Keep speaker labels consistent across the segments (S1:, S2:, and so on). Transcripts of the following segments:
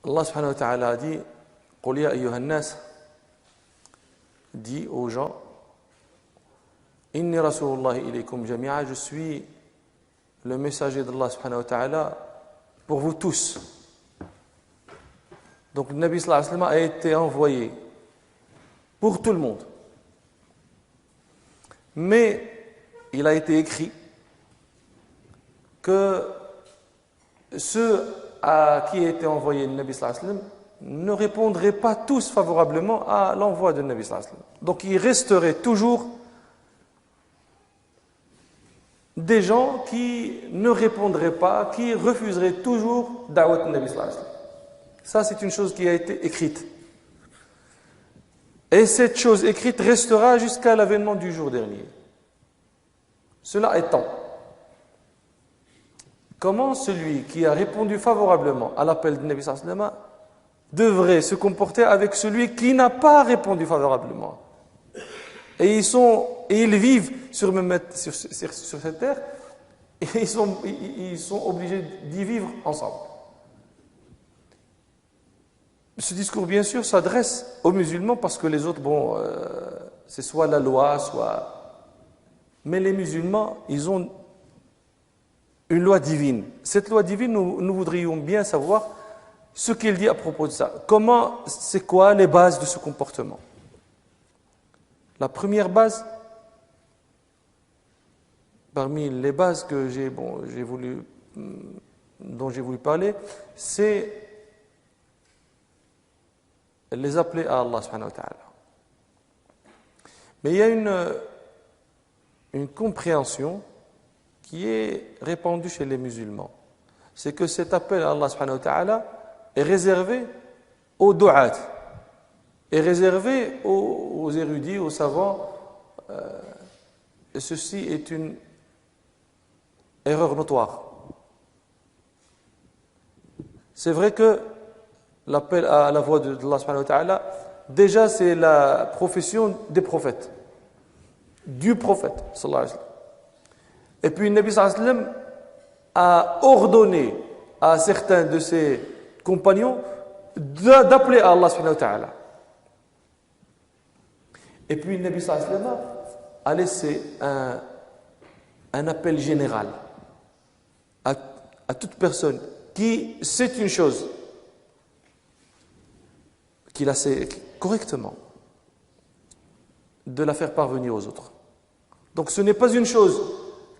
S1: Allah subhanahu wa ta'ala a dit قُلْ يَا أَيُّهَا النَّاسِ dit aux gens إِنِّي رَسُولُ اللَّهِ إِلَيْكُمْ جَمِيعًا je suis le messager d'Allah subhanahu wa ta'ala pour vous tous. Donc le Nabi sallallahu alayhi wa sallam a été envoyé pour tout le monde. Mais il a été écrit que ceux à qui a été envoyé le Nabi sallallahu alayhi wa sallam ne répondraient pas tous favorablement à l'envoi de Nabi sallallahu alayhi wa sallam. Donc il resterait toujours des gens qui ne répondraient pas, qui refuseraient toujours da'wat Nabi sallallahu alayhi wa sallam. Ça, c'est une chose qui a été écrite. Et cette chose écrite restera jusqu'à l'avènement du jour dernier. Cela étant, comment celui qui a répondu favorablement à l'appel de Nabi sallallahu alayhi wa sallam devrait se comporter avec celui qui n'a pas répondu favorablement? Et ils vivent sur cette terre et ils sont obligés d'y vivre ensemble. Ce discours, bien sûr, s'adresse aux musulmans parce que les autres, c'est soit la loi, soit... Mais les musulmans, ils ont une loi divine. Cette loi divine, nous voudrions bien savoir ce qu'il dit à propos de ça. C'est quoi les bases de ce comportement? La première base, parmi les bases dont j'ai voulu parler, c'est les appeler à Allah subhanahu wa ta'ala. Mais il y a une compréhension qui est répandue chez les musulmans. C'est que cet appel à Allah subhanahu wa ta'ala est réservé aux du'at, est réservé aux érudits, aux savants. Et ceci est une erreur notoire. C'est vrai que l'appel à la voix d'Allah subhanahu wa ta'ala, déjà c'est la profession des prophètes, du prophète sallallahu alayhi wa sallam. Et puis le Nabi sallallahu alayhi wa sallam a ordonné à certains de ses compagnons d'appeler à Allah subhanahu wa ta'ala. Et puis le Nabi sallallahu alayhi wa sallam a laissé un appel général à toute personne qui sait une chose, qu'il a sait correctement, de la faire parvenir aux autres. Donc ce n'est pas une chose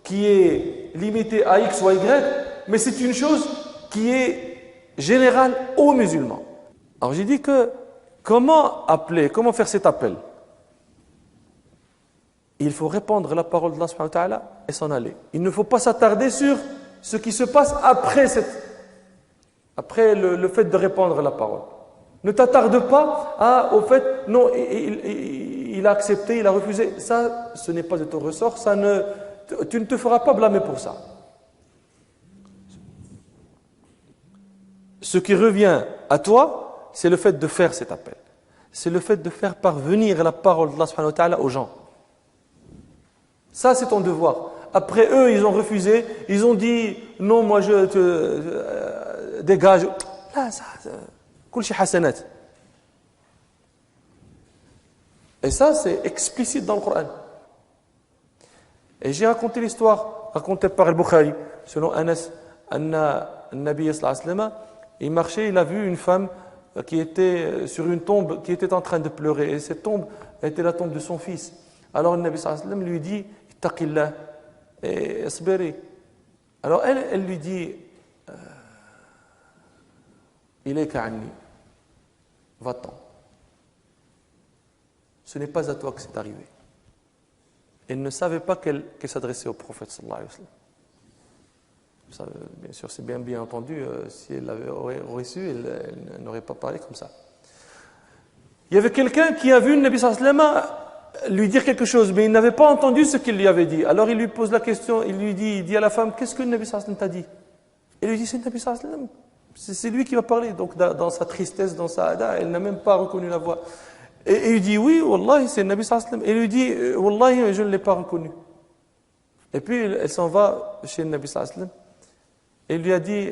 S1: qui est limitée à X ou à Y, mais c'est une chose qui est générale aux musulmans. Alors j'ai dit que comment faire cet appel? Il faut répandre la parole de Allah subhanahu wa ta'ala et s'en aller. Il ne faut pas s'attarder sur ce qui se passe après le fait de répandre la parole. Ne t'attarde pas au fait, non, il a accepté, il a refusé. Ça, ce n'est pas de ton ressort, tu ne te feras pas blâmer pour ça. Ce qui revient à toi, c'est le fait de faire cet appel. C'est le fait de faire parvenir la parole d'Allah subhanahu wa ta'ala aux gens. Ça, c'est ton devoir. Après, eux, ils ont refusé, ils ont dit, non, moi, je te dégage. Là, ça, kul shi hasanat. Et ça, c'est explicite dans le Coran. Et j'ai raconté l'histoire racontée par Al-Bukhari, selon Anas, Anna Nabi sallallahu alayhi wa sallam, il marchait, il a vu une femme qui était sur une tombe, qui était en train de pleurer. Et cette tombe était la tombe de son fils. Alors le Nabi sallallahu alayhi wa sallam lui dit, ittaqillah, et asbiri. Alors elle lui dit, ilayka anni, va-t'en. Ce n'est pas à toi que c'est arrivé. Elle ne savait pas qu'elle s'adressait au prophète sallallahu alayhi wa sallam. Ça, bien sûr, c'est bien entendu, si elle aurait su, elle n'aurait pas parlé comme ça. Il y avait quelqu'un qui a vu le Nabi sallallahu alayhi wa sallam lui dire quelque chose, mais il n'avait pas entendu ce qu'il lui avait dit. Alors il lui pose la question, il dit à la femme, qu'est-ce que le Nabi sallallahu alayhi wa sallam t'a dit? Elle lui dit, c'est le Nabi sallallahu alayhi wa sallam. C'est lui qui va parler. Donc dans sa tristesse, dans sa hada, elle n'a même pas reconnu la voix. Et il dit, oui, wallahi, c'est le Nabi sallallahu alayhi wa sallam. Et il lui dit, wallahi, je ne l'ai pas reconnu. Et puis elle s'en va chez le Nabi sallallahu alayhi wa sallam. Et il lui a dit,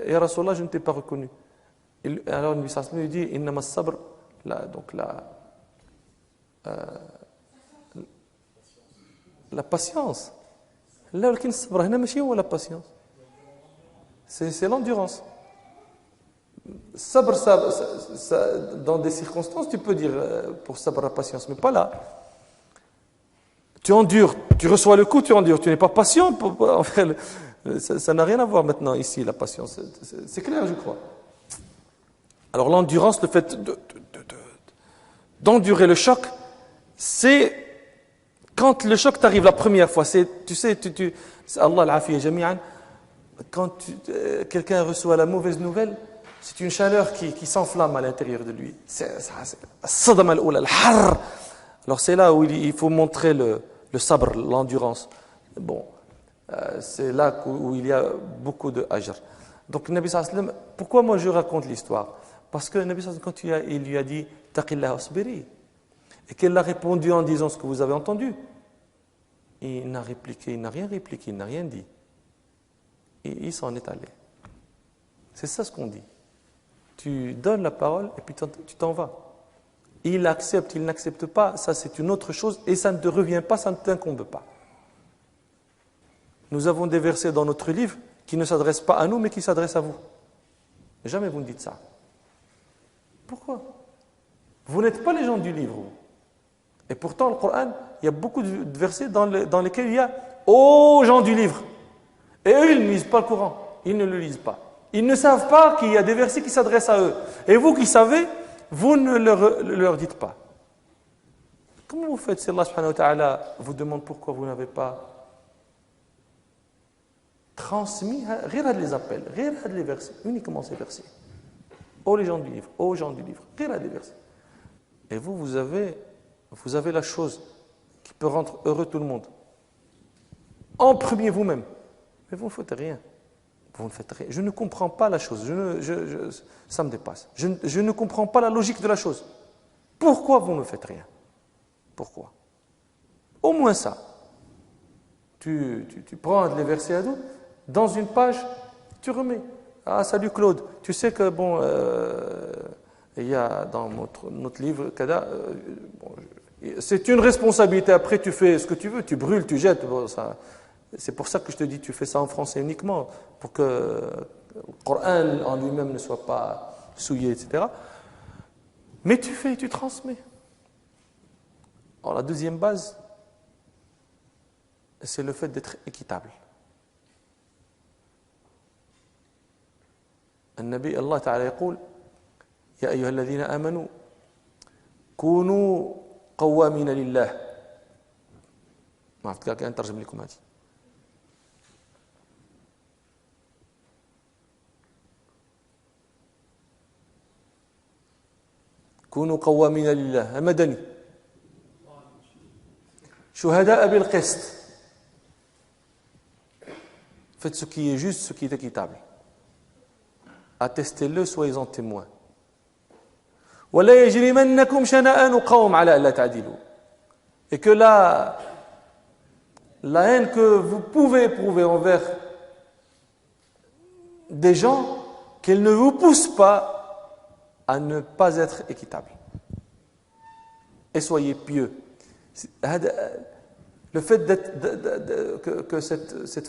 S1: Ya Rasulallah, je ne t'ai pas reconnu. Alors, le Nabi sallallahu alayhi wa sallam lui dit Innama sabr, la patience. Là, le sabr, la patience. C'est l'endurance. Sabr, dans des circonstances, tu peux dire pour sabr la patience, mais pas là. Tu endures, tu reçois le coup, tu endures. Tu n'es pas patient. Ça n'a rien à voir maintenant ici, la patience. C'est clair, je crois. Alors l'endurance, le fait d'endurer le choc, c'est quand le choc t'arrive la première fois. Tu sais, Allah al-afiya jami'an, quand quelqu'un reçoit la mauvaise nouvelle, c'est une chaleur qui s'enflamme à l'intérieur de lui. Alors c'est là où il faut montrer le sabr, l'endurance. Bon, c'est là où il y a beaucoup de ajr. Donc le Nabi sallallahu alayhi wa sallam, pourquoi moi je raconte l'histoire? Parce que le Nabi sallallahu alayhi wa sallam, quand il lui a dit Taqillah wasbiri, et qu'elle a répondu en disant ce que vous avez entendu, il n'a rien répliqué, il n'a rien dit. Et il s'en est allé. C'est ça ce qu'on dit. Tu donnes la parole et puis tu t'en vas. Il accepte, il n'accepte pas, ça c'est une autre chose et ça ne te revient pas, ça ne t'incombe pas. Nous avons des versets dans notre livre qui ne s'adressent pas à nous mais qui s'adressent à vous. Jamais vous ne dites ça. Pourquoi? Vous n'êtes pas les gens du livre. Vous. Et pourtant, le Coran, il y a beaucoup de versets dans lesquels il y a « Ô gens du livre ». Et eux, ils ne lisent pas le Coran. Ils ne le lisent pas. Ils ne savent pas qu'il y a des versets qui s'adressent à eux. Et vous qui savez, vous ne leur dites pas. Comment vous faites si Allah subhanahu wa ta'ala vous demande pourquoi vous n'avez pas transmis, regarde les appels, regarde les versets, uniquement ces versets. Ô les gens du livre, ô gens du livre, regarde les versets. Et vous avez la chose qui peut rendre heureux tout le monde. En premier vous-même. Mais vous ne faites rien. Vous ne faites rien. Je ne comprends pas la chose. Ça me dépasse. Je ne comprends pas la logique de la chose. Pourquoi vous ne faites rien? Pourquoi? Au moins ça. Tu prends les versets à dos, dans une page, tu remets. Ah, salut Claude. Tu sais que, bon, il y a dans notre livre, c'est une responsabilité. Après, tu fais ce que tu veux. Tu brûles, tu jettes. Bon, ça. C'est pour ça que je te dis, tu fais ça en français uniquement, pour que le Coran en lui-même ne soit pas souillé, etc. Mais tu fais, tu transmets. Alors la deuxième base, c'est le fait d'être équitable. النبي الله تعالى يقول يا أيها الذين آمنوا كونوا قوامين لله. ما عرفت كيف نترجم لكم هذه. كونوا قوامين لله المدني شهداء بالقسط. Faites ce qui est juste, ce qui est équitable. Attestez-le, soyez-en témoins. ولا يجرمنكم شنآن قوم على ألا تعدلوا. Et que la haine que vous pouvez éprouver envers des gens, qu'elle ne vous pousse pas à ne pas être équitable. Et soyez pieux. Le fait que cette